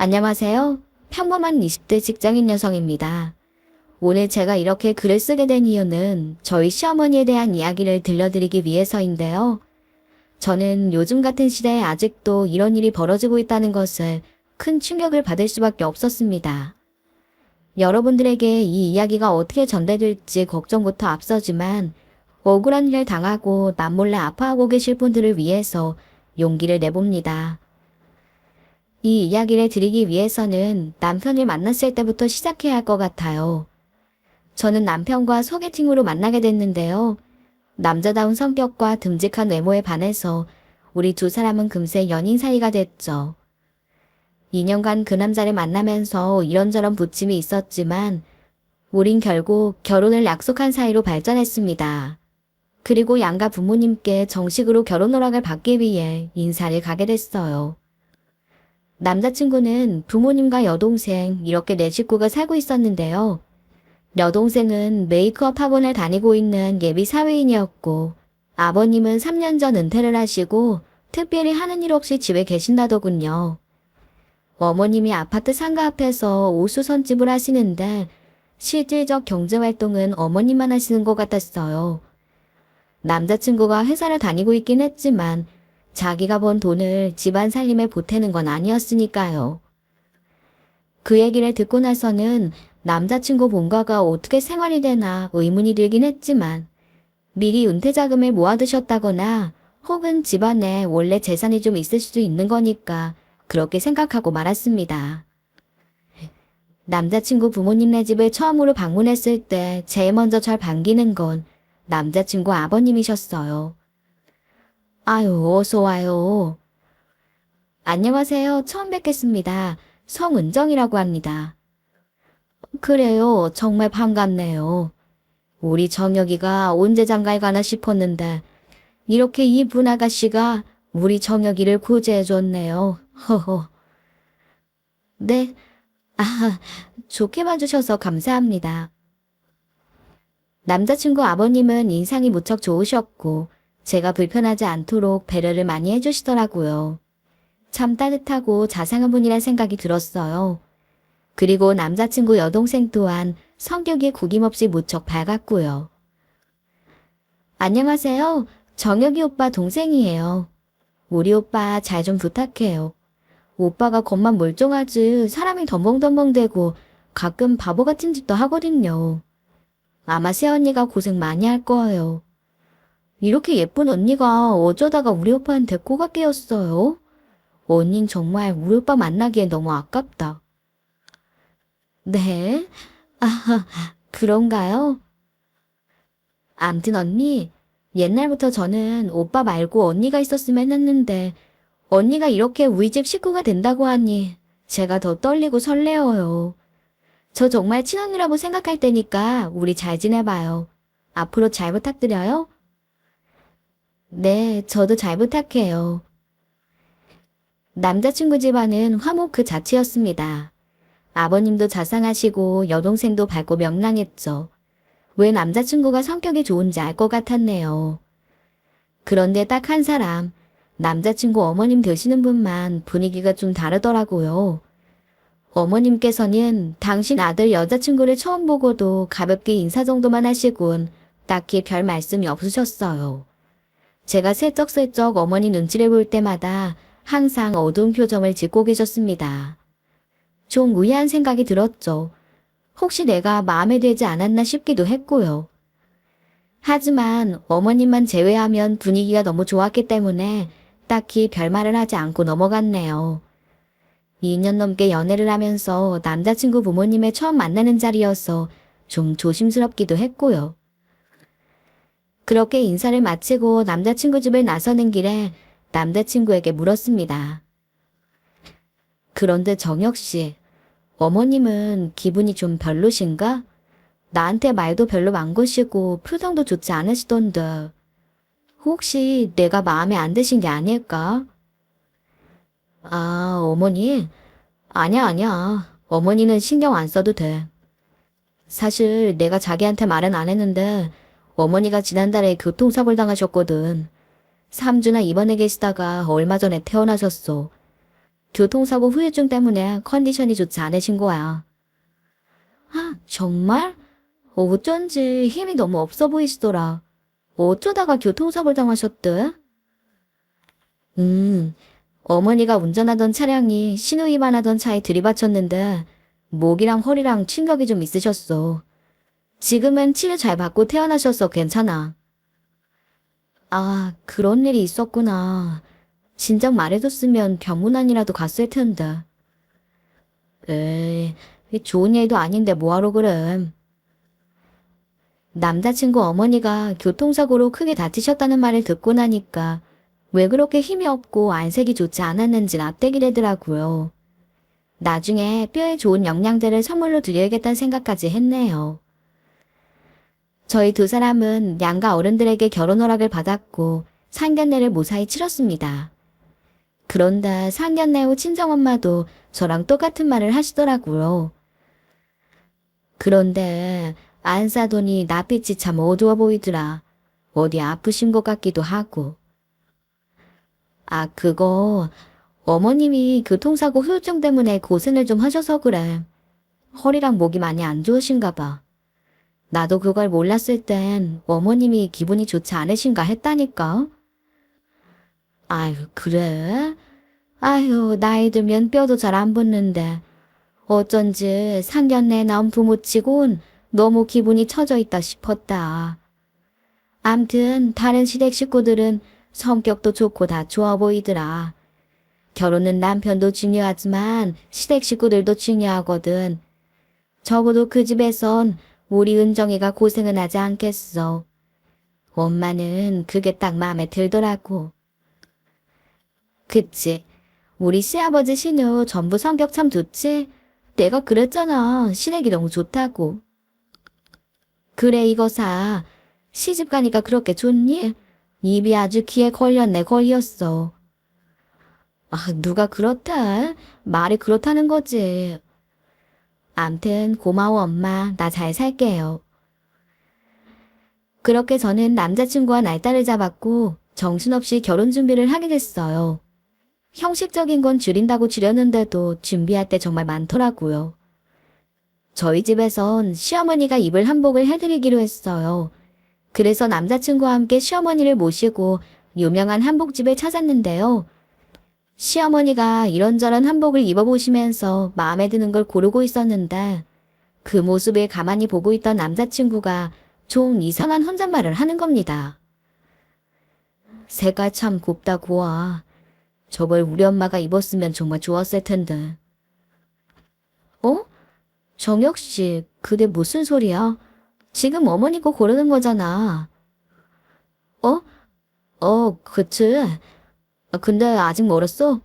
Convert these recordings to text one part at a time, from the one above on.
안녕하세요. 평범한 20대 직장인 여성입니다. 오늘 제가 이렇게 글을 쓰게 된 이유는 저희 시어머니에 대한 이야기를 들려드리기 위해서인데요. 저는 요즘 같은 시대에 아직도 이런 일이 벌어지고 있다는 것을 큰 충격을 받을 수밖에 없었습니다. 여러분들에게 이 이야기가 어떻게 전달될지 걱정부터 앞서지만 억울한 일을 당하고 남몰래 아파하고 계실 분들을 위해서 용기를 내봅니다. 이 이야기를 드리기 위해서는 남편을 만났을 때부터 시작해야 할 것 같아요. 저는 남편과 소개팅으로 만나게 됐는데요. 남자다운 성격과 듬직한 외모에 반해서 우리 두 사람은 금세 연인 사이가 됐죠. 2년간 그 남자를 만나면서 이런저런 부침이 있었지만 우린 결국 결혼을 약속한 사이로 발전했습니다. 그리고 양가 부모님께 정식으로 결혼 허락을 받기 위해 인사를 가게 됐어요. 남자친구는 부모님과 여동생 이렇게 네 식구가 살고 있었는데요. 여동생은 메이크업 학원을 다니고 있는 예비 사회인이었고 아버님은 3년 전 은퇴를 하시고 특별히 하는 일 없이 집에 계신다더군요. 어머님이 아파트 상가 앞에서 오수 선집을 하시는데 실질적 경제활동은 어머님만 하시는 것 같았어요. 남자친구가 회사를 다니고 있긴 했지만 자기가 번 돈을 집안 살림에 보태는 건 아니었으니까요. 그 얘기를 듣고 나서는 남자친구 본가가 어떻게 생활이 되나 의문이 들긴 했지만 미리 은퇴 자금을 모아두셨다거나 혹은 집안에 원래 재산이 좀 있을 수도 있는 거니까 그렇게 생각하고 말았습니다. 남자친구 부모님네 집을 처음으로 방문했을 때 제일 먼저 절 반기는 건 남자친구 아버님이셨어요. 아유, 어서 와요. 안녕하세요. 처음 뵙겠습니다. 성은정이라고 합니다. 그래요. 정말 반갑네요. 우리 정혁이가 언제 장가에 가나 싶었는데 이렇게 이쁜 아가씨가 우리 정혁이를 구제해줬네요. 허허. 네. 아, 좋게 봐주셔서 감사합니다. 남자친구 아버님은 인상이 무척 좋으셨고 제가 불편하지 않도록 배려를 많이 해주시더라고요. 참 따뜻하고 자상한 분이란 생각이 들었어요. 그리고 남자친구 여동생 또한 성격이 구김없이 무척 밝았고요. 안녕하세요. 정혁이 오빠 동생이에요. 우리 오빠 잘 좀 부탁해요. 오빠가 겉만 멀쩡하지 사람이 덤벙덤벙대고 가끔 바보 같은 짓도 하거든요. 아마 새언니가 고생 많이 할 거예요. 이렇게 예쁜 언니가 어쩌다가 우리 오빠한테 꼬가 깨었어요? 언닌 정말 우리 오빠 만나기엔 너무 아깝다. 네? 아, 그런가요? 암튼 언니, 옛날부터 저는 오빠 말고 언니가 있었으면 했는데 언니가 이렇게 우리 집 식구가 된다고 하니 제가 더 떨리고 설레어요. 저 정말 친언니라고 생각할 테니까 우리 잘 지내봐요. 앞으로 잘 부탁드려요. 네, 저도 잘 부탁해요. 남자친구 집안은 화목 그 자체였습니다. 아버님도 자상하시고 여동생도 밝고 명랑했죠. 왜 남자친구가 성격이 좋은지 알 것 같았네요. 그런데 딱 한 사람, 남자친구 어머님 되시는 분만 분위기가 좀 다르더라고요. 어머님께서는 당신 아들 여자친구를 처음 보고도 가볍게 인사 정도만 하시곤 딱히 별 말씀이 없으셨어요. 제가 슬쩍슬쩍 어머니 눈치를 볼 때마다 항상 어두운 표정을 짓고 계셨습니다. 좀 의아한 생각이 들었죠. 혹시 내가 마음에 들지 않았나 싶기도 했고요. 하지만 어머님만 제외하면 분위기가 너무 좋았기 때문에 딱히 별말을 하지 않고 넘어갔네요. 2년 넘게 연애를 하면서 남자친구 부모님을 처음 만나는 자리여서 좀 조심스럽기도 했고요. 그렇게 인사를 마치고 남자친구 집을 나서는 길에 남자친구에게 물었습니다. 그런데 정혁 씨, 어머님은 기분이 좀 별로신가? 나한테 말도 별로 안 거시고 표정도 좋지 않으시던데 혹시 내가 마음에 안 드신 게 아닐까? 아, 어머니? 아니야. 어머니는 신경 안 써도 돼. 사실 내가 자기한테 말은 안 했는데 어머니가 지난달에 교통사고를 당하셨거든. 3주나 입원해 계시다가 얼마 전에 퇴원하셨어. 교통사고 후유증 때문에 컨디션이 좋지 않으신 거야. 아, 정말? 어쩐지 힘이 너무 없어 보이시더라. 어쩌다가 교통사고를 당하셨대? 음, 어머니가 운전하던 차량이 신호위반하던 차에 들이받쳤는데 목이랑 허리랑 충격이 좀 있으셨어. 지금은 치료 잘 받고 태어나셔서 괜찮아. 아, 그런 일이 있었구나. 진작 말해줬으면 병문안이라도 갔을 텐데. 에이, 좋은 일도 아닌데 뭐하러 그래. 남자친구 어머니가 교통사고로 크게 다치셨다는 말을 듣고 나니까 왜 그렇게 힘이 없고 안색이 좋지 않았는지 납득이 되더라고요. 나중에 뼈에 좋은 영양제를 선물로 드려야겠다는 생각까지 했네요. 저희 두 사람은 양가 어른들에게 결혼 허락을 받았고 상견례를 무사히 치렀습니다. 그런데 상견례 후 친정엄마도 저랑 똑같은 말을 하시더라고요. 그런데 안 사더니 낯빛이 참 어두워 보이더라. 어디 아프신 것 같기도 하고. 아, 그거 어머님이 교통사고 후유증 때문에 고생을 좀 하셔서 그래. 허리랑 목이 많이 안 좋으신가 봐. 나도 그걸 몰랐을 땐 어머님이 기분이 좋지 않으신가 했다니까. 아유, 그래? 아유, 나이 들면 뼈도 잘 안 붙는데 어쩐지 상견례 나온 부모치곤 너무 기분이 처져 있다 싶었다. 암튼 다른 시댁 식구들은 성격도 좋고 다 좋아 보이더라. 결혼은 남편도 중요하지만 시댁 식구들도 중요하거든. 적어도 그 집에선 우리 은정이가 고생은 하지 않겠어. 엄마는 그게 딱 마음에 들더라고. 그치? 우리 시아버지 신우 전부 성격 참 좋지? 내가 그랬잖아. 시댁이 너무 좋다고. 그래 이거사. 시집 가니까 그렇게 좋니? 입이 아주 귀에 걸렸네 걸렸어. 아, 누가 그렇다? 말이 그렇다는 거지. 암튼 고마워 엄마. 나 잘 살게요. 그렇게 저는 남자친구와 날짜를 잡았고 정신없이 결혼 준비를 하게 됐어요. 형식적인 건 줄인다고 줄였는데도 준비할 때 정말 많더라고요. 저희 집에선 시어머니가 입을 한복을 해드리기로 했어요. 그래서 남자친구와 함께 시어머니를 모시고 유명한 한복집을 찾았는데요. 시어머니가 이런저런 한복을 입어보시면서 마음에 드는 걸 고르고 있었는데 그 모습을 가만히 보고 있던 남자친구가 좀 이상한 혼잣말을 하는 겁니다. 색깔 참 곱다 고와. 저걸 우리 엄마가 입었으면 정말 좋았을 텐데. 어? 정혁 씨, 그게 무슨 소리야? 지금 어머니 거 고르는 거잖아. 어? 그치. 근데 아직 멀었어?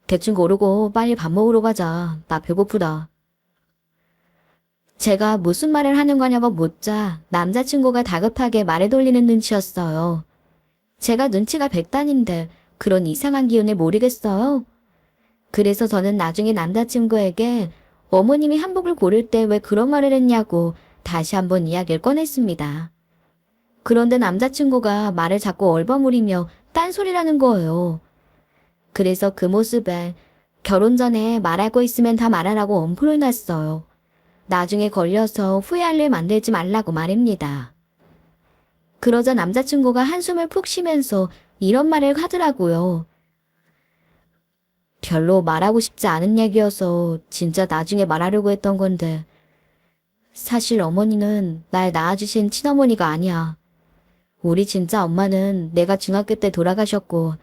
대충 고르고 빨리 밥 먹으러 가자. 나 배고프다. 제가 무슨 말을 하는 거냐고 묻자 남자친구가 다급하게 말을 돌리는 눈치였어요. 제가 눈치가 백단인데 그런 이상한 기운을 모르겠어요. 그래서 저는 나중에 남자친구에게 어머님이 한복을 고를 때 왜 그런 말을 했냐고 다시 한번 이야기를 꺼냈습니다. 그런데 남자친구가 말을 자꾸 얼버무리며 딴소리라는 거예요. 그래서 그 모습에 결혼 전에 말할 거 있으면 다 말하라고 엄포를 놨어요. 나중에 걸려서 후회할 일 만들지 말라고 말입니다. 그러자 남자친구가 한숨을 푹 쉬면서 이런 말을 하더라고요. 별로 말하고 싶지 않은 얘기여서 진짜 나중에 말하려고 했던 건데 사실 어머니는 날 낳아주신 친어머니가 아니야. 우리 진짜 엄마는 내가 중학교 때 돌아가셨고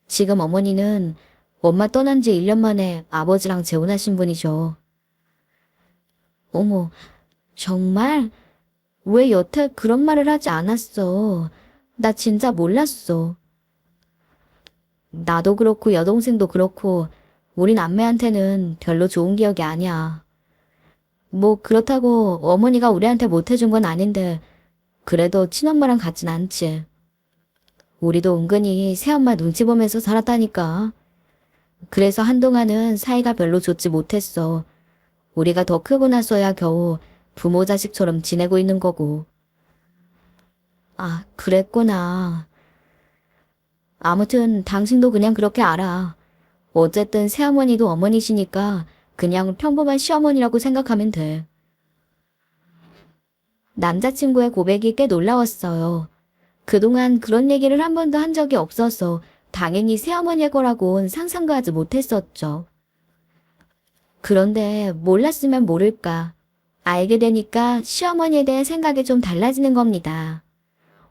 지금 어머니는 엄마 떠난 지 1년 만에 아버지랑 재혼하신 분이죠. 어머, 정말? 왜 여태 그런 말을 하지 않았어? 나 진짜 몰랐어. 나도 그렇고 여동생도 그렇고 우리 남매한테는 별로 좋은 기억이 아니야. 뭐 그렇다고 어머니가 우리한테 못해준 건 아닌데 그래도 친엄마랑 같진 않지. 우리도 은근히 새엄마 눈치 보면서 살았다니까. 그래서 한동안은 사이가 별로 좋지 못했어. 우리가 더 크고 나서야 겨우 부모 자식처럼 지내고 있는 거고. 아, 그랬구나. 아무튼 당신도 그냥 그렇게 알아. 어쨌든 새어머니도 어머니시니까 그냥 평범한 시어머니라고 생각하면 돼. 남자친구의 고백이 꽤 놀라웠어요. 그동안 그런 얘기를 한 번도 한 적이 없어서 당연히 새어머니일 거라고는 상상도 하지 못했었죠. 그런데 몰랐으면 모를까. 알게 되니까 시어머니에 대한 생각이 좀 달라지는 겁니다.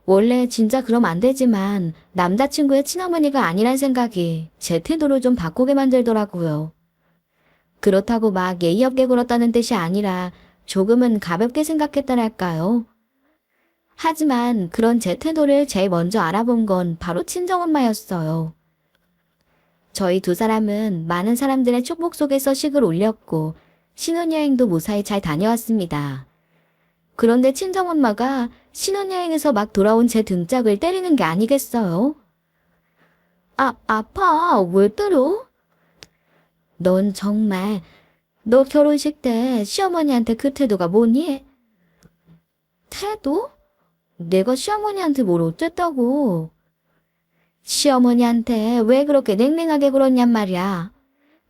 원래 진짜 그럼 안 되지만 남자친구의 친어머니가 아니란 생각이 제 태도를 좀 바꾸게 만들더라고요. 그렇다고 막 예의 없게 굴었다는 뜻이 아니라 조금은 가볍게 생각했다랄까요. 하지만 그런 제 태도를 제일 먼저 알아본 건 바로 친정엄마였어요. 저희 두 사람은 많은 사람들의 축복 속에서 식을 올렸고 신혼여행도 무사히 잘 다녀왔습니다. 그런데 친정엄마가 신혼여행에서 막 돌아온 제 등짝을 때리는 게 아니겠어요? 아파. 왜 때려? 넌 정말, 너 결혼식 때 시어머니한테 그 태도가 뭐니? 태도? 내가 시어머니한테 뭘 어쨌다고? 시어머니한테 왜 그렇게 냉랭하게 굴었냔 말이야.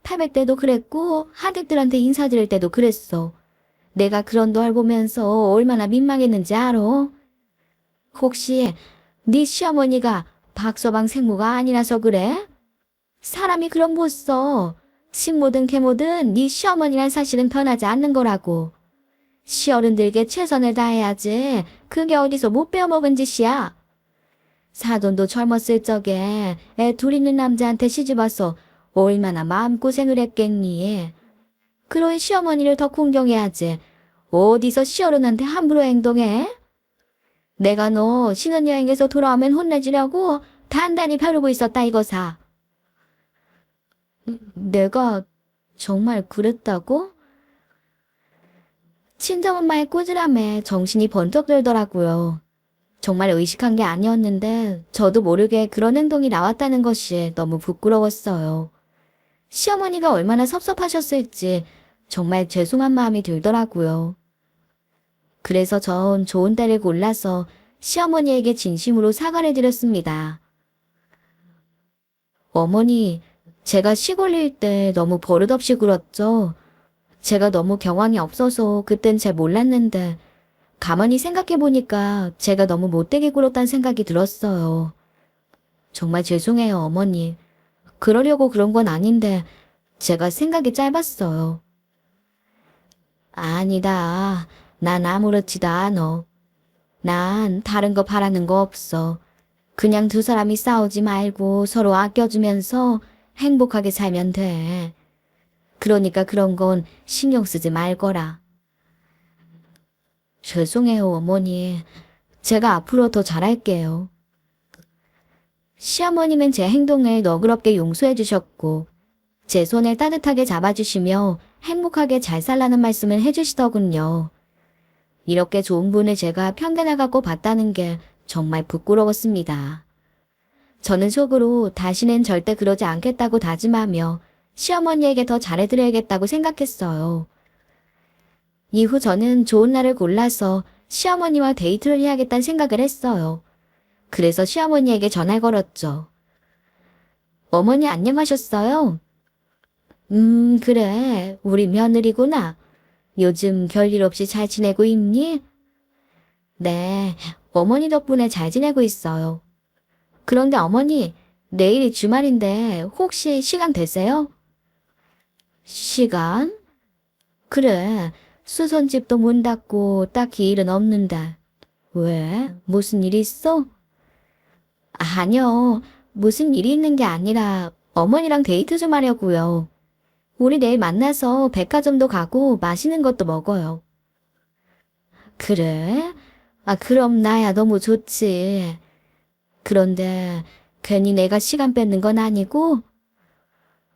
태백 때도 그랬고 하객들한테 인사드릴 때도 그랬어. 내가 그런 널 보면서 얼마나 민망했는지 알아? 혹시 네 시어머니가 박서방 생모가 아니라서 그래? 사람이 그럼 못 써. 식모든 계모든 네 시어머니란 사실은 변하지 않는 거라고. 시어른들께 최선을 다해야지. 그게 어디서 못 배워먹은 짓이야. 사돈도 젊었을 적에 애 둘 있는 남자한테 시집와서 얼마나 마음고생을 했겠니. 그러니 시어머니를 더 공경해야지. 어디서 시어른한테 함부로 행동해? 내가 너 신혼여행에서 돌아오면 혼내주려고 단단히 벼르고 있었다 이거사. 내가 정말 그랬다고? 친정엄마의 꾸지람에 정신이 번쩍 들더라고요. 정말 의식한 게 아니었는데 저도 모르게 그런 행동이 나왔다는 것이 너무 부끄러웠어요. 시어머니가 얼마나 섭섭하셨을지 정말 죄송한 마음이 들더라고요. 그래서 전 좋은 때를 골라서 시어머니에게 진심으로 사과를 드렸습니다. 어머니, 제가 시골일 때 너무 버릇없이 굴었죠. 제가 너무 경황이 없어서 그땐 잘 몰랐는데 가만히 생각해보니까 제가 너무 못되게 굴었다는 생각이 들었어요. 정말 죄송해요, 어머니. 그러려고 그런 건 아닌데 제가 생각이 짧았어요. 아니다. 난 아무렇지도 않어. 난 다른 거 바라는 거 없어. 그냥 두 사람이 싸우지 말고 서로 아껴주면서 행복하게 살면 돼. 그러니까 그런 건 신경 쓰지 말거라. 죄송해요, 어머니. 제가 앞으로 더 잘할게요. 시어머님은 제 행동을 너그럽게 용서해 주셨고 제 손을 따뜻하게 잡아주시며 행복하게 잘 살라는 말씀을 해주시더군요. 이렇게 좋은 분을 제가 편견을 갖고 봤다는 게 정말 부끄러웠습니다. 저는 속으로 다시는 절대 그러지 않겠다고 다짐하며 시어머니에게 더 잘해드려야겠다고 생각했어요. 이후 저는 좋은 날을 골라서 시어머니와 데이트를 해야겠다는 생각을 했어요. 그래서 시어머니에게 전화를 걸었죠. 어머니 안녕하셨어요? 그래. 우리 며느리구나. 요즘 별일 없이 잘 지내고 있니? 네, 어머니 덕분에 잘 지내고 있어요. 그런데 어머니, 내일이 주말인데 혹시 시간 되세요? 시간? 그래, 수선집도 문 닫고 딱히 일은 없는데. 왜? 무슨 일 있어? 아니요, 무슨 일이 있는 게 아니라 어머니랑 데이트 좀 하려고요. 우리 내일 만나서 백화점도 가고 맛있는 것도 먹어요. 그래? 그럼 나야 너무 좋지. 그런데 괜히 내가 시간 뺏는 건 아니고?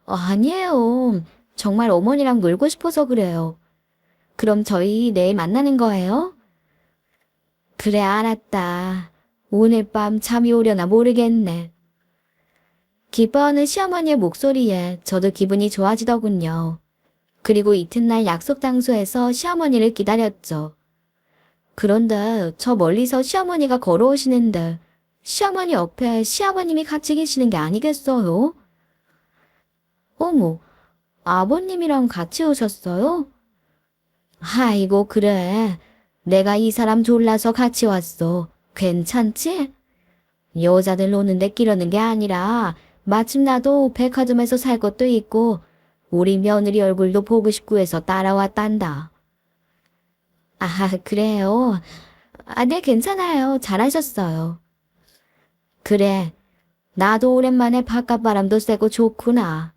아니에요. 정말 어머니랑 놀고 싶어서 그래요. 그럼 저희 내일 만나는 거예요? 그래, 알았다. 오늘 밤 잠이 오려나 모르겠네. 기뻐하는 시어머니의 목소리에 저도 기분이 좋아지더군요. 그리고 이튿날 약속 장소에서 시어머니를 기다렸죠. 그런데 저 멀리서 시어머니가 걸어오시는데 시어머니 옆에 시아버님이 같이 계시는 게 아니겠어요? 어머, 아버님이랑 같이 오셨어요? 아이고, 그래. 내가 이 사람 졸라서 같이 왔어. 괜찮지? 여자들 노는데 끼려는 게 아니라 마침 나도 백화점에서 살 것도 있고 우리 며느리 얼굴도 보고 싶고 해서 따라왔단다. 아, 그래요? 아, 네, 괜찮아요. 잘하셨어요. 그래, 나도 오랜만에 바깥바람도 쐬고 좋구나.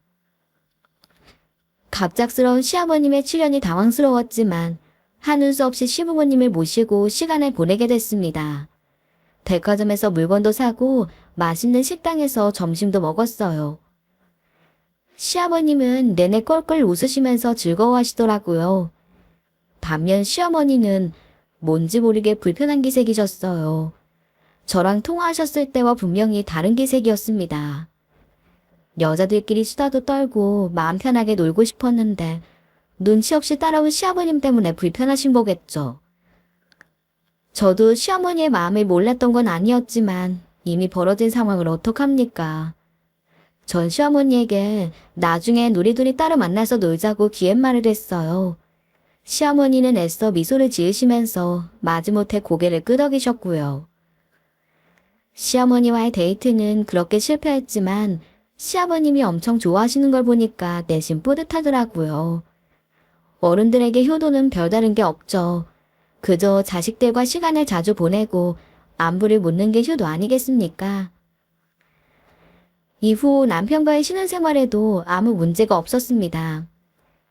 갑작스러운 시아버님의 출연이 당황스러웠지만 하는 수 없이 시부모님을 모시고 시간을 보내게 됐습니다. 백화점에서 물건도 사고 맛있는 식당에서 점심도 먹었어요. 시아버님은 내내 껄껄 웃으시면서 즐거워하시더라고요. 반면 시어머니는 뭔지 모르게 불편한 기색이셨어요. 저랑 통화하셨을 때와 분명히 다른 기색이었습니다. 여자들끼리 수다도 떨고 마음 편하게 놀고 싶었는데 눈치 없이 따라온 시아버님 때문에 불편하신 거겠죠. 저도 시어머니의 마음을 몰랐던 건 아니었지만 이미 벌어진 상황을 어떡합니까? 전 시어머니에게 나중에 우리 따로 만나서 놀자고 기획말을 했어요. 시어머니는 애써 미소를 지으시면서 마지못해 고개를 끄덕이셨고요. 시어머니와의 데이트는 그렇게 실패했지만 시아버님이 엄청 좋아하시는 걸 보니까 내심 뿌듯하더라고요. 어른들에게 효도는 별다른 게 없죠. 그저 자식들과 시간을 자주 보내고 안부를 묻는 게 효도 아니겠습니까? 이후 남편과의 신혼생활에도 아무 문제가 없었습니다.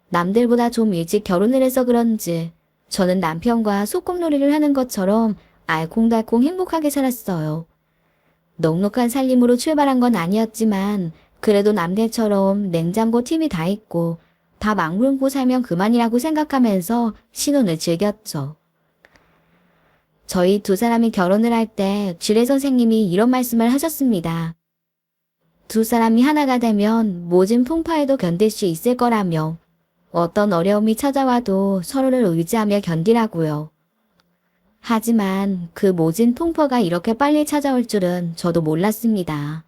남들보다 좀 일찍 결혼을 해서 그런지 저는 남편과 소꿉놀이를 하는 것처럼 알콩달콩 행복하게 살았어요. 넉넉한 살림으로 출발한 건 아니었지만 그래도 남들처럼 냉장고 TV 다 있고 다 막물고 살면 그만이라고 생각하면서 신혼을 즐겼죠. 저희 두 사람이 결혼을 할 때 주례 선생님이 이런 말씀을 하셨습니다. 두 사람이 하나가 되면 모진 풍파에도 견딜 수 있을 거라며 어떤 어려움이 찾아와도 서로를 의지하며 견디라고요. 하지만 그 모진 풍파가 이렇게 빨리 찾아올 줄은 저도 몰랐습니다.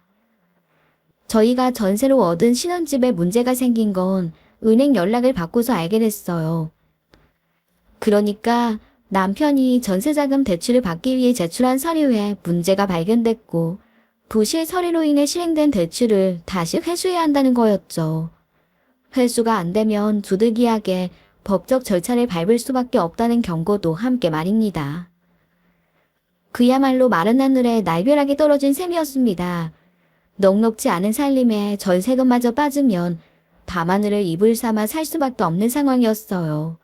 저희가 전세로 얻은 신혼집에 문제가 생긴 건 은행 연락을 받고서 알게 됐어요. 그러니까 남편이 전세자금 대출을 받기 위해 제출한 서류에 문제가 발견됐고 부실 서류로 인해 실행된 대출을 다시 회수해야 한다는 거였죠. 회수가 안 되면 두들기하게 법적 절차를 밟을 수밖에 없다는 경고도 함께 말입니다. 그야말로 마른 하늘에 날벼락이 떨어진 셈이었습니다. 넉넉지 않은 살림에 전세금마저 빠지면 밤하늘을 이불 삼아 살 수밖에 없는 상황이었어요.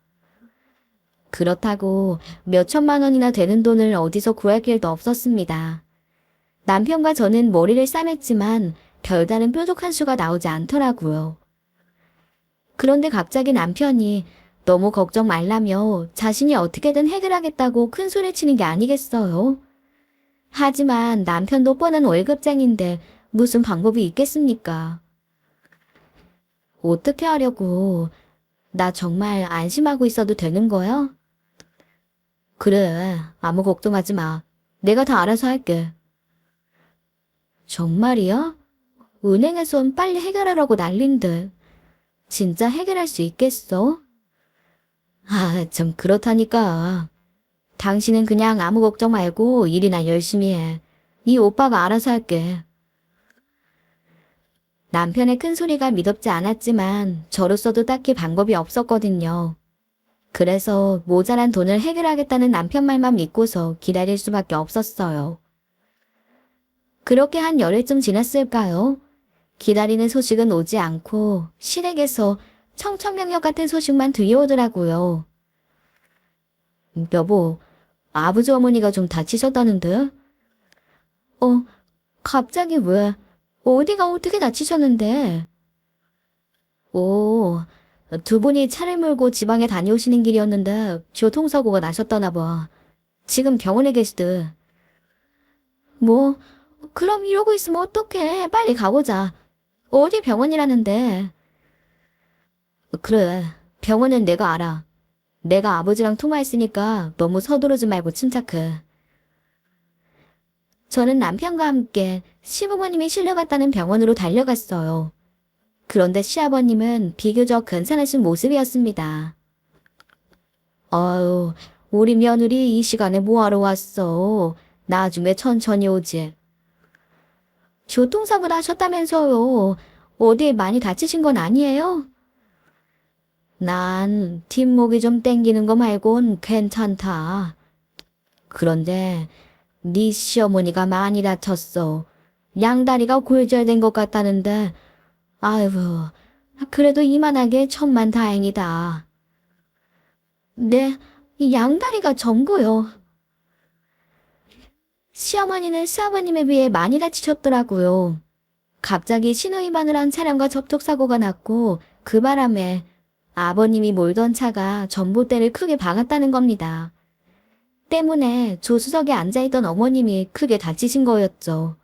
그렇다고 몇 천만 원이나 되는 돈을 어디서 구할 길도 없었습니다. 남편과 저는 머리를 싸맸지만 별다른 뾰족한 수가 나오지 않더라고요. 그런데 갑자기 남편이 너무 걱정 말라며 자신이 어떻게든 해결하겠다고 큰 소리 치는 게 아니겠어요? 하지만 남편도 뻔한 월급쟁인데 무슨 방법이 있겠습니까? 어떻게 하려고? 나 정말 안심하고 있어도 되는 거야? 그래, 아무 걱정하지 마. 내가 다 알아서 할게. 정말이야? 은행에선 빨리 해결하라고 난린데 진짜 해결할 수 있겠어? 아, 좀 그렇다니까. 당신은 그냥 아무 걱정 말고 일이나 열심히 해. 이 오빠가 알아서 할게. 남편의 큰 소리가 미덥지 않았지만 저로서도 딱히 방법이 없었거든요. 그래서 모자란 돈을 해결하겠다는 남편 말만 믿고서 기다릴 수밖에 없었어요. 그렇게 한 열흘쯤 지났을까요? 기다리는 소식은 오지 않고 시댁에서 청천벽력 같은 소식만 들려오더라고요. 여보, 아버지 어머니가 좀 다치셨다는데? 갑자기 왜? 어디가 어떻게 다치셨는데? 두 분이 차를 몰고 지방에 다녀오시는 길이었는데 교통사고가 나셨다나 봐. 지금 병원에 계시듯. 뭐, 그럼 이러고 있으면 어떡해. 빨리 가보자. 어디 병원이라는데. 그래, 병원은 내가 알아. 내가 아버지랑 통화했으니까 너무 서두르지 말고 침착해. 저는 남편과 함께 시부모님이 실려갔다는 병원으로 달려갔어요. 그런데 시아버님은 비교적 괜찮으신 모습이었습니다. 아유, 우리 며느리 이 시간에 뭐하러 왔어? 나중에 천천히 오지. 교통사고 나셨다면서요. 어디 많이 다치신 건 아니에요? 난 뒷목이 좀 땡기는 거 말곤 괜찮다. 그런데 네 시어머니가 많이 다쳤어. 양다리가 골절된 것 같다는데 아이고 그래도 이만하게 천만 다행이다. 네, 이 양다리가 전거요. 시어머니는 시아버님에 비해 많이 다치셨더라고요. 갑자기 신호위반을 한 차량과 접촉사고가 났고 그 바람에 아버님이 몰던 차가 전봇대를 크게 박았다는 겁니다. 때문에 조수석에 앉아있던 어머님이 크게 다치신 거였죠.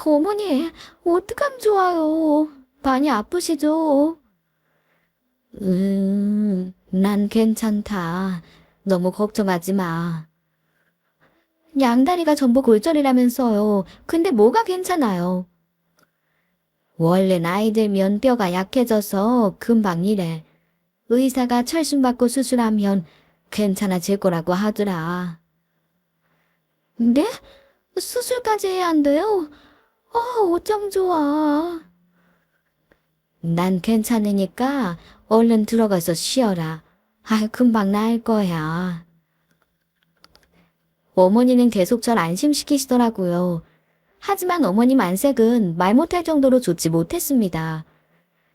어머니, 어떡하면 좋아요. 많이 아프시죠? 난 괜찮다. 너무 걱정하지 마. 양다리가 전부 골절이라면서요. 근데 뭐가 괜찮아요? 원래 나이 들면 뼈가 약해져서 금방 이래. 의사가 철심받고 수술하면 괜찮아질 거라고 하더라. 네? 수술까지 해야 한대요? 어쩜 좋아. 난 괜찮으니까 얼른 들어가서 쉬어라. 금방 나을 거야. 어머니는 계속 절 안심시키시더라고요. 하지만 어머님 안색은 말 못할 정도로 좋지 못했습니다.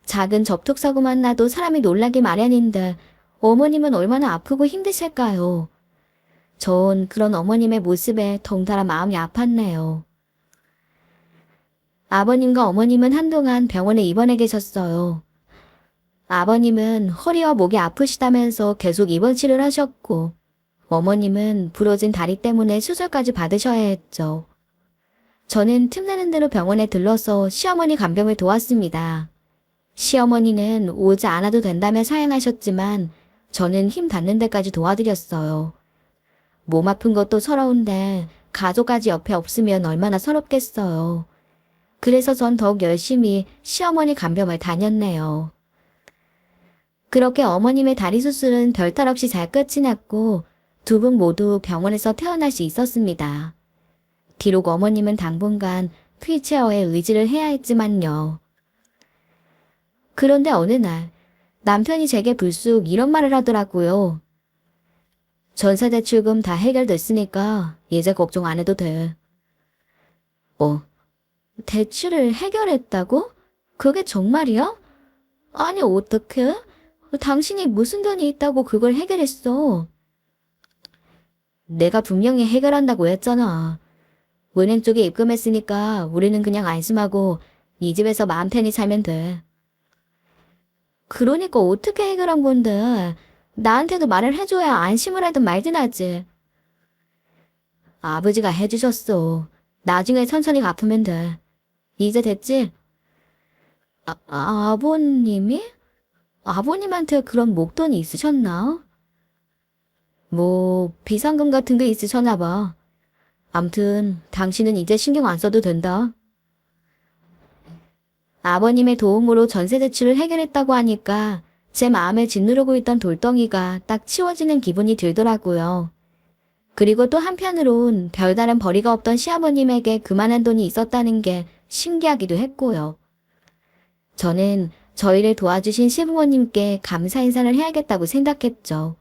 작은 접촉사고만 나도 사람이 놀라기 마련인데 어머님은 얼마나 아프고 힘드실까요? 전 그런 어머님의 모습에 덩달아 마음이 아팠네요. 아버님과 어머님은 한동안 병원에 입원해 계셨어요. 아버님은 허리와 목이 아프시다면서 계속 입원치를 하셨고 어머님은 부러진 다리 때문에 수술까지 받으셔야 했죠. 저는 틈나는 대로 병원에 들러서 시어머니 간병을 도왔습니다. 시어머니는 오지 않아도 된다며 사양하셨지만 저는 힘 닿는 데까지 도와드렸어요. 몸 아픈 것도 서러운데 가족까지 옆에 없으면 얼마나 서럽겠어요. 그래서 전 더욱 열심히 시어머니 간병을 다녔네요. 그렇게 어머님의 다리 수술은 별탈 없이 잘 끝이 났고 두 분 모두 병원에서 태어날 수 있었습니다. 비록 어머님은 당분간 휠체어에 의지를 해야 했지만요. 그런데 어느 날 남편이 제게 불쑥 이런 말을 하더라고요. 전세대출금 다 해결됐으니까 이제 걱정 안 해도 돼. 대출을 해결했다고? 그게 정말이야? 아니 어떡해? 당신이 무슨 돈이 있다고 그걸 해결했어? 내가 분명히 해결한다고 했잖아. 은행 쪽에 입금했으니까 우리는 그냥 안심하고 이 집에서 마음 편히 살면 돼. 그러니까 어떻게 해결한 건데? 나한테도 말을 해줘야 안심을 하든 말든 하지. 아버지가 해주셨어. 나중에 천천히 갚으면 돼. 이제 됐지? 아버님이? 아버님한테 그런 목돈이 있으셨나? 뭐 비상금 같은 게 있으셨나 봐. 암튼 당신은 이제 신경 안 써도 된다. 아버님의 도움으로 전세 대출을 해결했다고 하니까 제 마음에 짓누르고 있던 돌덩이가 딱 치워지는 기분이 들더라고요. 그리고 또 한편으론 별다른 벌이가 없던 시아버님에게 그만한 돈이 있었다는 게 신기하기도 했고요. 저는 저희를 도와주신 시부모님께 감사 인사를 해야겠다고 생각했죠.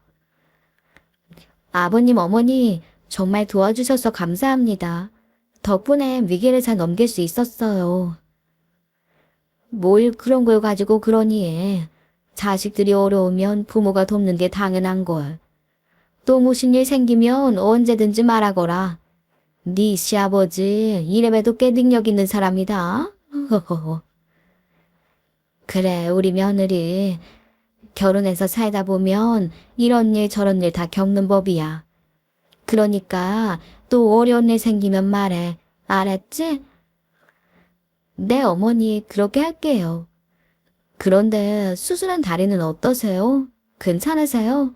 아버님, 어머니 정말 도와주셔서 감사합니다. 덕분에 위기를 잘 넘길 수 있었어요. 뭘 그런 걸 가지고 그러니. 자식들이 어려우면 부모가 돕는 게 당연한 걸. 또 무슨 일 생기면 언제든지 말하거라. 네 시아버지 이래봬도 꽤 능력 있는 사람이다. 그래 우리 며느리 결혼해서 살다 보면 이런 일 저런 일 다 겪는 법이야. 그러니까 또 어려운 일 생기면 말해. 알았지? 네 어머니 그렇게 할게요. 그런데 수술한 다리는 어떠세요? 괜찮으세요?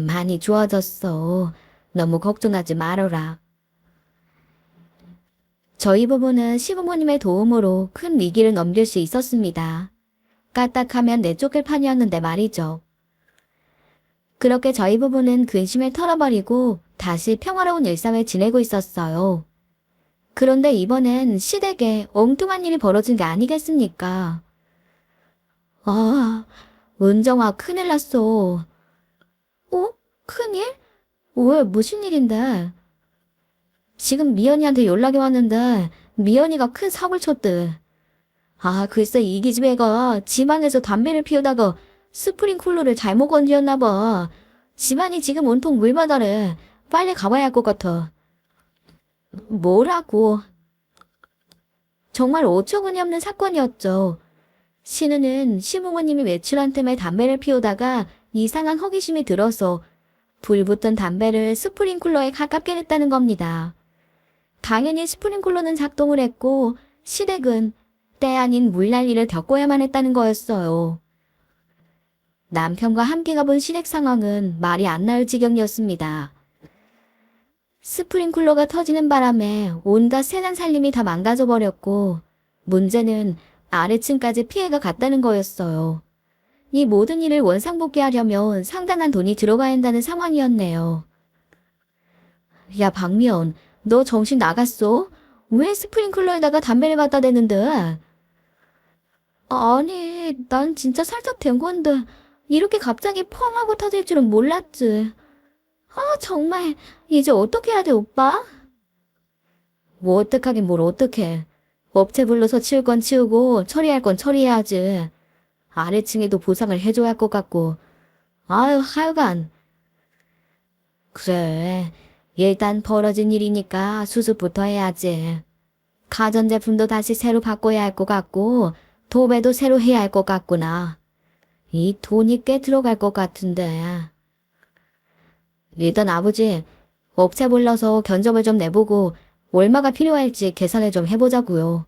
많이 좋아졌어. 너무 걱정하지 말아라. 저희 부부는 시부모님의 도움으로 큰 위기를 넘길 수 있었습니다. 까딱하면 내쫓길 판이었는데 말이죠. 그렇게 저희 부부는 근심을 털어버리고 다시 평화로운 일상을 지내고 있었어요. 그런데 이번엔 시댁에 엉뚱한 일이 벌어진 게 아니겠습니까? 아, 은정아, 큰일 났어. 어? 큰일? 왜, 무슨 일인데? 지금 미연이한테 연락이 왔는데 미연이가 큰 사고를 쳤대. 아, 글쎄 이 기집애가 집안에서 담배를 피우다가 스프링쿨러를 잘못 건드렸나 봐. 집안이 지금 온통 물바다래. 빨리 가봐야 할 것 같아. 뭐라고? 정말 어처구니 없는 사건이었죠. 신우는 시부모님이 외출한 틈에 담배를 피우다가 이상한 호기심이 들어서 불 붙던 담배를 스프링쿨러에 가깝게 냈다는 겁니다. 당연히 스프링쿨러는 작동을 했고 시댁은 때 아닌 물난리를 겪어야만 했다는 거였어요. 남편과 함께 가본 시댁 상황은 말이 안 나올 지경이었습니다. 스프링쿨러가 터지는 바람에 온갖 세상 살림이 다 망가져버렸고 문제는 아래층까지 피해가 갔다는 거였어요. 이 모든 일을 원상복귀하려면 상당한 돈이 들어가야 한다는 상황이었네요. 야, 박미연, 너 정신 나갔어? 왜 스프링클러에다가 담배를 갖다 대는데? 아니, 난 진짜 살짝 된 건데 이렇게 갑자기 펑 하고 터질 줄은 몰랐지. 아, 정말 이제 어떻게 해야 돼, 오빠? 뭐 어떡하긴 뭘 어떡해. 업체 불러서 치울 건 치우고 처리할 건 처리해야지. 아래층에도 보상을 해줘야 할 것 같고. 아유, 하여간. 그래, 일단 벌어진 일이니까 수습부터 해야지. 가전제품도 다시 새로 바꿔야 할 것 같고 도배도 새로 해야 할 것 같구나. 이 돈이 꽤 들어갈 것 같은데. 일단 아버지, 업체 불러서 견적을 좀 내보고 얼마가 필요할지 계산을 좀 해보자고요.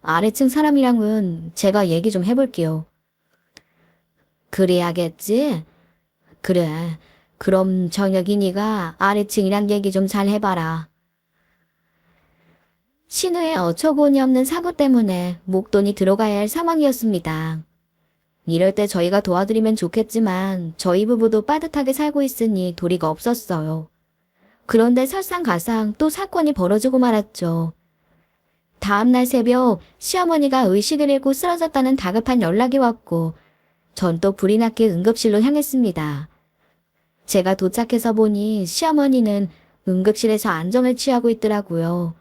아래층 사람이랑은 제가 얘기 좀 해볼게요. 그래야겠지? 그래. 그럼 저녁이 네가 아래층이랑 얘기 좀 잘 해봐라. 신우의 어처구니 없는 사고 때문에 목돈이 들어가야 할 상황이었습니다. 이럴 때 저희가 도와드리면 좋겠지만 저희 부부도 빠듯하게 살고 있으니 도리가 없었어요. 그런데 설상가상 또 사건이 벌어지고 말았죠. 다음날 새벽 시어머니가 의식을 잃고 쓰러졌다는 다급한 연락이 왔고 전 또 불이 났게 응급실로 향했습니다. 제가 도착해서 보니 시어머니는 응급실에서 안정을 취하고 있더라고요.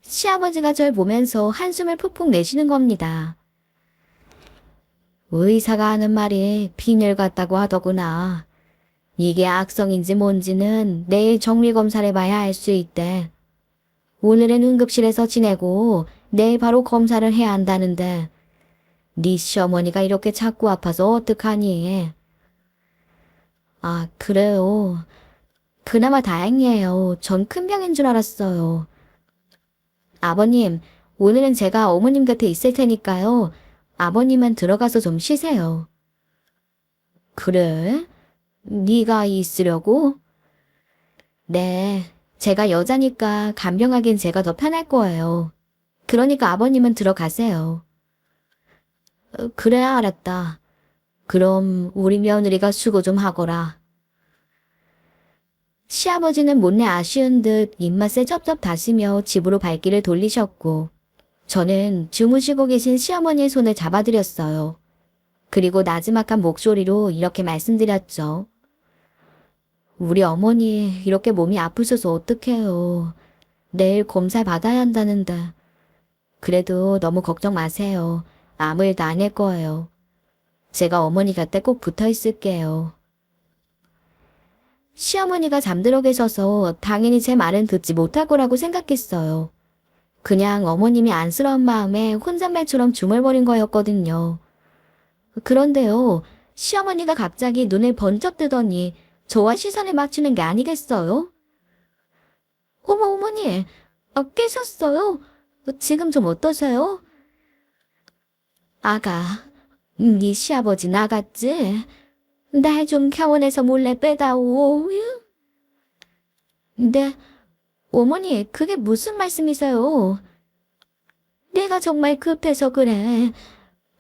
시아버지가 절 보면서 한숨을 푹푹 내쉬는 겁니다. 의사가 하는 말이 빈혈 같다고 하더구나. 이게 악성인지 뭔지는 내일 정밀검사를 봐야 알 수 있대. 오늘은 응급실에서 지내고 내일 바로 검사를 해야 한다는데 네 시어머니가 이렇게 자꾸 아파서 어떡하니? 아, 그래요. 그나마 다행이에요. 전 큰 병인 줄 알았어요. 아버님, 오늘은 제가 어머님 곁에 있을 테니까요. 아버님은 들어가서 좀 쉬세요. 그래? 네가 있으려고? 네, 제가 여자니까 간병하긴 제가 더 편할 거예요. 그러니까 아버님은 들어가세요. 그래, 알았다. 그럼 우리 며느리가 수고 좀 하거라. 시아버지는 못내 아쉬운 듯 입맛에 쩝쩝 다시며 집으로 발길을 돌리셨고 저는 주무시고 계신 시어머니의 손을 잡아드렸어요. 그리고 나지막한 목소리로 이렇게 말씀드렸죠. 우리 어머니 이렇게 몸이 아프셔서 어떡해요. 내일 검사 받아야 한다는데. 그래도 너무 걱정 마세요. 아무 일도 안 할 거예요. 제가 어머니 곁에 꼭 붙어 있을게요. 시어머니가 잠들어 계셔서 당연히 제 말은 듣지 못할 거라고 생각했어요. 그냥 어머님이 안쓰러운 마음에 혼잣말처럼 중얼거린 거였거든요. 그런데요, 시어머니가 갑자기 눈을 번쩍 뜨더니 저와 시선을 맞추는 게 아니겠어요? 어머, 어머니, 깨셨어요? 지금 좀 어떠세요? 아가, 네 시아버지 나갔지? 날 좀 병원에서 몰래 빼다오. 네, 어머니, 그게 무슨 말씀이세요? 내가 정말 급해서 그래.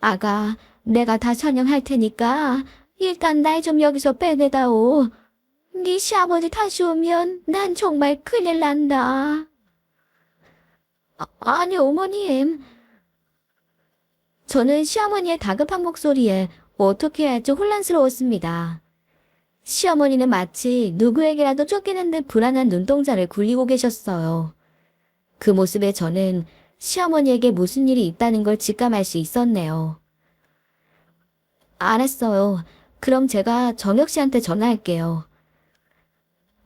아가, 내가 다 설명할 테니까 일단 날 좀 여기서 빼내다오. 네 시아버지 다시 오면 난 정말 큰일 난다. 아니, 어머님. 저는 시어머니의 다급한 목소리에 어떻게 해야 할지 혼란스러웠습니다. 시어머니는 마치 누구에게라도 쫓기는 듯 불안한 눈동자를 굴리고 계셨어요. 그 모습에 저는 시어머니에게 무슨 일이 있다는 걸 직감할 수 있었네요. 알았어요. 그럼 제가 정혁 씨한테 전화할게요.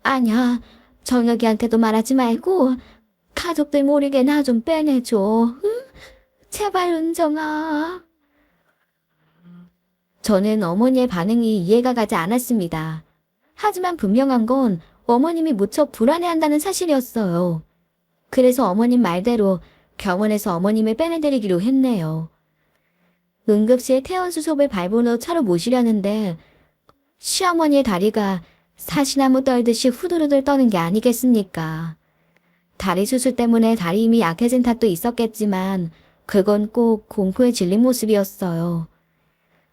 아니야, 정혁이한테도 말하지 말고 가족들 모르게 나 좀 빼내줘. 응? 제발 은정아. 저는 어머니의 반응이 이해가 가지 않았습니다. 하지만 분명한 건 어머님이 무척 불안해한다는 사실이었어요. 그래서 어머님 말대로 병원에서 어머님을 빼내드리기로 했네요. 응급실 퇴원수속을 밟은 후 차로 모시려는데 시어머니의 다리가 사시나무 떨듯이 후들후들 떠는 게 아니겠습니까? 다리 수술 때문에 다리 힘이 약해진 탓도 있었겠지만 그건 꼭 공포에 질린 모습이었어요.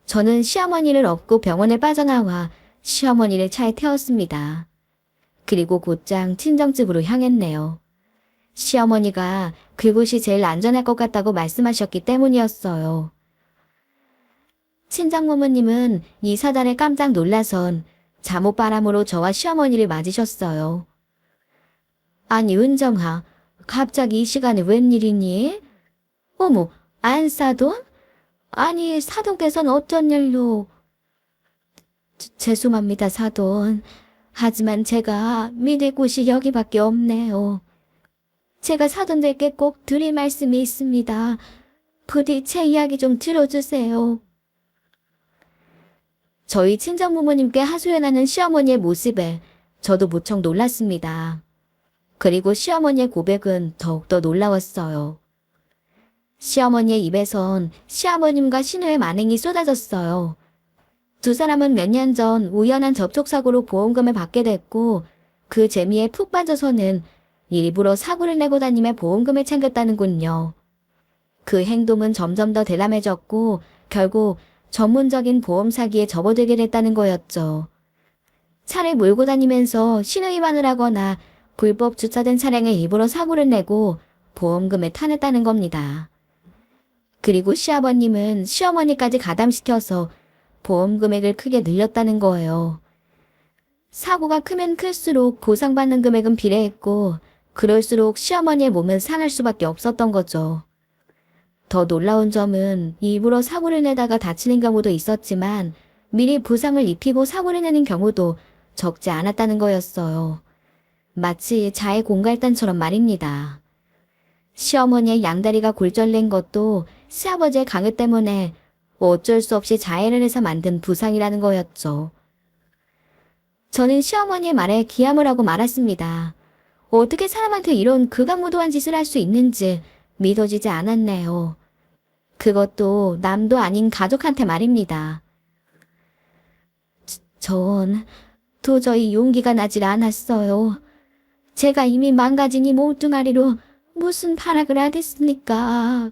저는 시어머니를 업고 병원에 빠져나와 시어머니를 차에 태웠습니다. 그리고 곧장 친정집으로 향했네요. 시어머니가 그곳이 제일 안전할 것 같다고 말씀하셨기 때문이었어요. 친정부모님은 이 사단에 깜짝 놀라선 잠옷바람으로 저와 시어머니를 맞으셨어요. 아니 은정아, 갑자기 이 시간에 웬일이니? 어머, 안사돈? 아니 사돈께서는 어쩐 일로? 죄송합니다 사돈. 하지만 제가 믿을 곳이 여기밖에 없네요. 제가 사돈들께 꼭 드릴 말씀이 있습니다. 부디 제 이야기 좀 들어주세요. 저희 친정부모님께 하소연하는 시어머니의 모습에 저도 무척 놀랐습니다. 그리고 시어머니의 고백은 더욱더 놀라웠어요. 시어머니의 입에선 시아버님과 신우의 만행이 쏟아졌어요. 두 사람은 몇 년 전 우연한 접촉사고로 보험금을 받게 됐고 그 재미에 푹 빠져서는 일부러 사고를 내고 다니며 보험금을 챙겼다는군요. 그 행동은 점점 더 대담해졌고 결국 전문적인 보험 사기에 접어들게 됐다는 거였죠. 차를 몰고 다니면서 신호위반을 하거나 불법 주차된 차량에 일부러 사고를 내고 보험금을 타냈다는 겁니다. 그리고 시아버님은 시어머니까지 가담시켜서 보험 금액을 크게 늘렸다는 거예요. 사고가 크면 클수록 보상받는 금액은 비례했고 그럴수록 시어머니의 몸은 상할 수밖에 없었던 거죠. 더 놀라운 점은 일부러 사고를 내다가 다치는 경우도 있었지만 미리 부상을 입히고 사고를 내는 경우도 적지 않았다는 거였어요. 마치 자해 공갈단처럼 말입니다. 시어머니의 양다리가 골절된 것도 시아버지의 강요 때문에 어쩔 수 없이 자해를 해서 만든 부상이라는 거였죠. 저는 시어머니의 말에 기함을 하고 말았습니다. 어떻게 사람한테 이런 극악무도한 짓을 할 수 있는지 믿어지지 않았네요. 그것도 남도 아닌 가족한테 말입니다. 전 도저히 용기가 나질 않았어요. 제가 이미 망가진 이 몸뚱아리로 무슨 타락을 하겠습니까?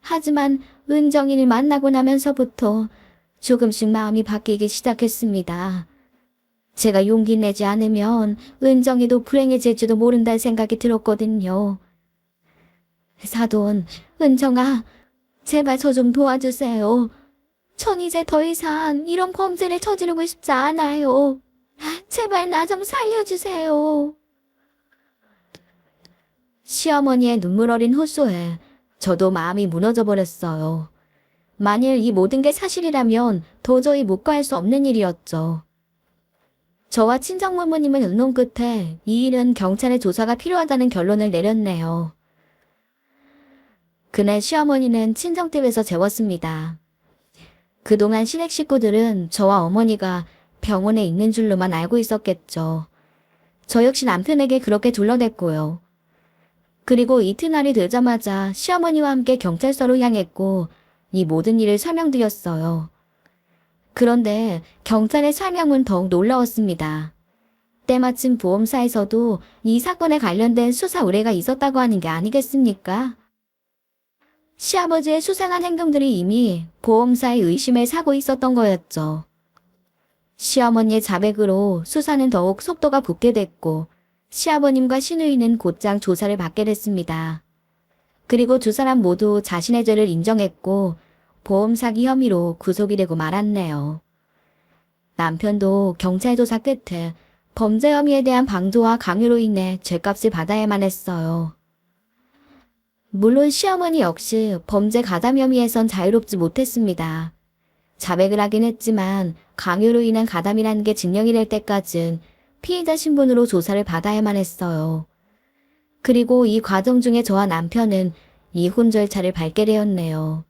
하지만 은정이를 만나고 나면서부터 조금씩 마음이 바뀌기 시작했습니다. 제가 용기 내지 않으면 은정이도 불행해질지도 모른다는 생각이 들었거든요. 사돈, 은정아, 제발 저 좀 도와주세요. 전 이제 더 이상 이런 범죄를 저지르고 싶지 않아요. 제발 나 좀 살려주세요. 시어머니의 눈물 어린 호소에 저도 마음이 무너져 버렸어요. 만일 이 모든 게 사실이라면 도저히 묵과할 수 없는 일이었죠. 저와 친정부모님은 의논 끝에 이 일은 경찰의 조사가 필요하다는 결론을 내렸네요. 그날 시어머니는 친정집에서 재웠습니다. 그동안 시댁 식구들은 저와 어머니가 병원에 있는 줄로만 알고 있었겠죠. 저 역시 남편에게 그렇게 둘러댔고요. 그리고 이튿날이 되자마자 시어머니와 함께 경찰서로 향했고 이 모든 일을 설명드렸어요. 그런데 경찰의 설명은 더욱 놀라웠습니다. 때마침 보험사에서도 이 사건에 관련된 수사 의뢰가 있었다고 하는 게 아니겠습니까? 시아버지의 수상한 행동들이 이미 보험사의 의심을 사고 있었던 거였죠. 시어머니의 자백으로 수사는 더욱 속도가 붙게 됐고 시아버님과 시누이는 곧장 조사를 받게 됐습니다. 그리고 두 사람 모두 자신의 죄를 인정했고 보험 사기 혐의로 구속이 되고 말았네요. 남편도 경찰 조사 끝에 범죄 혐의에 대한 방조와 강요로 인해 죗값을 받아야만 했어요. 물론 시어머니 역시 범죄 가담 혐의에선 자유롭지 못했습니다. 자백을 하긴 했지만 강요로 인한 가담이라는 게 증명이 될 때까진 피의자 신분으로 조사를 받아야만 했어요. 그리고 이 과정 중에 저와 남편은 이혼 절차를 밟게 되었네요.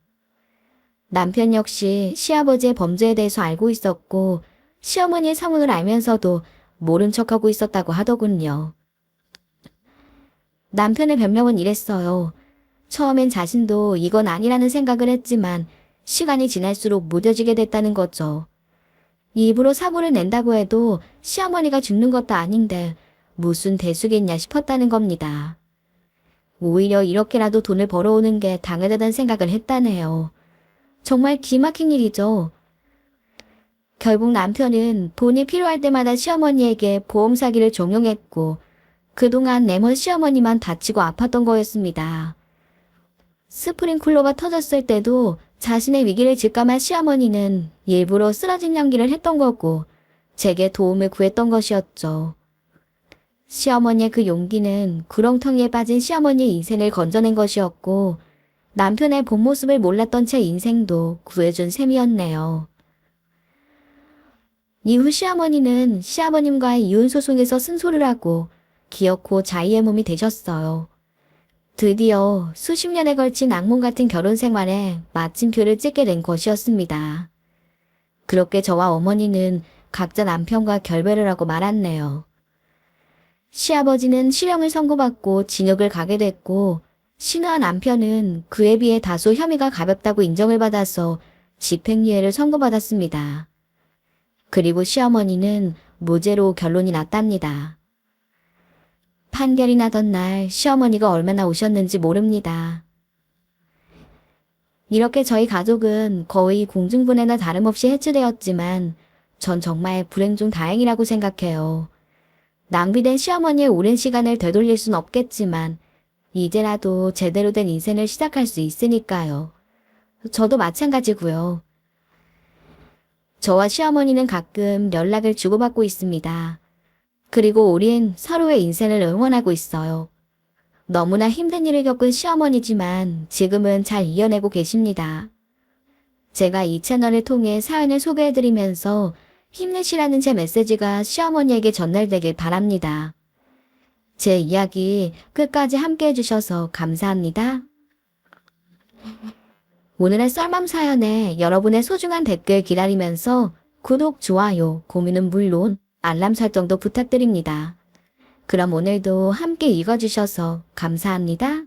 남편 역시 시아버지의 범죄에 대해서 알고 있었고 시어머니의 상황을 알면서도 모른 척하고 있었다고 하더군요. 남편의 변명은 이랬어요. 처음엔 자신도 이건 아니라는 생각을 했지만 시간이 지날수록 무뎌지게 됐다는 거죠. 입으로 사고를 낸다고 해도 시어머니가 죽는 것도 아닌데 무슨 대수겠냐 싶었다는 겁니다. 오히려 이렇게라도 돈을 벌어오는 게 당연하다는 생각을 했다네요. 정말 기막힌 일이죠. 결국 남편은 돈이 필요할 때마다 시어머니에게 보험 사기를 종용했고 그동안 내먼 시어머니만 다치고 아팠던 거였습니다. 스프링클러가 터졌을 때도 자신의 위기를 직감한 시어머니는 일부러 쓰러진 연기를 했던 거고 제게 도움을 구했던 것이었죠. 시어머니의 그 용기는 구렁텅이에 빠진 시어머니의 인생을 건져낸 것이었고 남편의 본 모습을 몰랐던 제 인생도 구해준 셈이었네요. 이후 시어머니는 시아버님과의 이혼소송에서 승소를 하고 기어코 자유의 몸이 되셨어요. 드디어 수십 년에 걸친 악몽 같은 결혼 생활에 마침표를 찍게 된 것이었습니다. 그렇게 저와 어머니는 각자 남편과 결별을 하고 말았네요. 시아버지는 실형을 선고받고 징역을 가게 됐고 시누와 남편은 그에 비해 다소 혐의가 가볍다고 인정을 받아서 집행유예를 선고받았습니다. 그리고 시어머니는 무죄로 결론이 났답니다. 판결이 나던 날 시어머니가 얼마나 우셨는지 모릅니다. 이렇게 저희 가족은 거의 공중분해나 다름없이 해체되었지만 전 정말 불행 중 다행이라고 생각해요. 낭비된 시어머니의 오랜 시간을 되돌릴 순 없겠지만 이제라도 제대로 된 인생을 시작할 수 있으니까요. 저도 마찬가지고요. 저와 시어머니는 가끔 연락을 주고받고 있습니다. 그리고 우린 서로의 인생을 응원하고 있어요. 너무나 힘든 일을 겪은 시어머니지만 지금은 잘 이겨내고 계십니다. 제가 이 채널을 통해 사연을 소개해드리면서 힘내시라는 제 메시지가 시어머니에게 전달되길 바랍니다. 제 이야기 끝까지 함께 해주셔서 감사합니다. 오늘의 썰맘 사연에 여러분의 소중한 댓글 기다리면서 구독, 좋아요, 공유는 물론 알람 설정도 부탁드립니다. 그럼 오늘도 함께 읽어주셔서 감사합니다.